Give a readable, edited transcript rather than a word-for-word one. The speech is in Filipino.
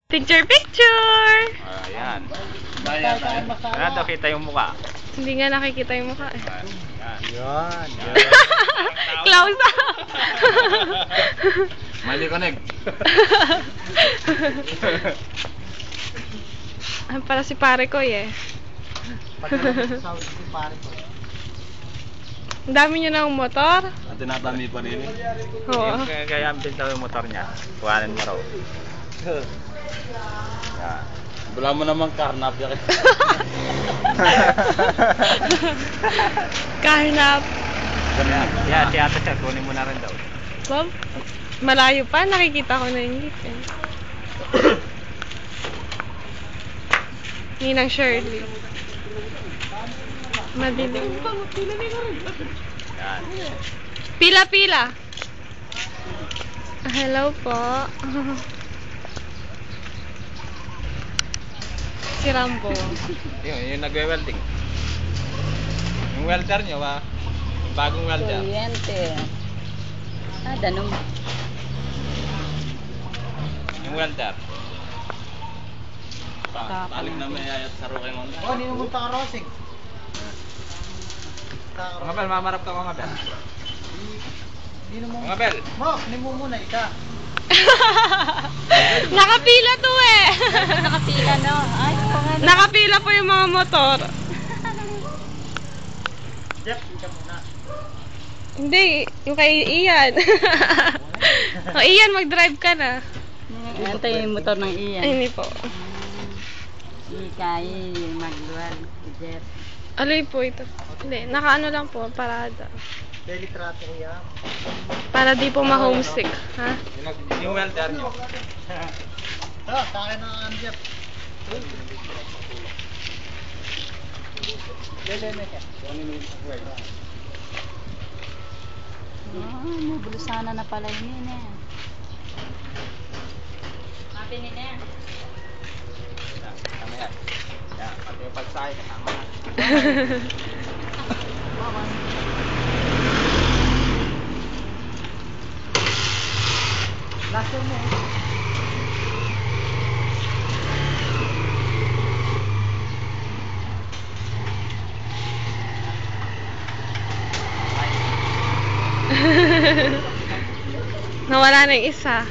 Picture, picture! Ayan. Ayan daw kita yung mukha. Hindi nga nakikita yung mukha eh. Yan. Close up! Mali connect. Para si pare ko eh. Ang dami niyo ng motor. At tinatami pa rin. Oo. Kaya ang bintaw yung motor niya. Kuhanin mo raw. Yan. Wala mo naman karnap yan. Karnap. Yan, si ate sir, kunin mo na rin daw. Bob, malayo pa. Nakikita ko na yung lift eh. Ninang Shirley. Madilim. Yan. Pila-pila. Hello po. Si Rambo. Yung nagwe-welding. Yung welder nyo ba? Bagong welder. Kuryente. Danong. Yung welder. Talik na may ayat sa roke mo. Oh, hindi mo munta ka Rosing. Mga bel, mamarap ka mga bel. Hindi mo. Mga bel. Mok, hindi mo muna isa. Nakapila to eh. Nakapila no. Ay, pangalan. Nakapila po yung mga motor. Jeff, isa muna. Hindi, yung kay Ian. O Ian, mag-drive ka na. Ito yung motor ng Ian. Ay, hindi po. Ikay, magluwal. Jeff. Aloy po ito. Hindi, nakaano lang po, parada. Daily trato ko yan. Para di po ma-homesick. Ha? Yung welder nyo. Ito, sa akin na Jeff. May bulusana na pala yun eh. Mapinin na yan. Tama yan. Yan, pati yung pagsakay kasama na. Last one mo. Nawala na yung isa.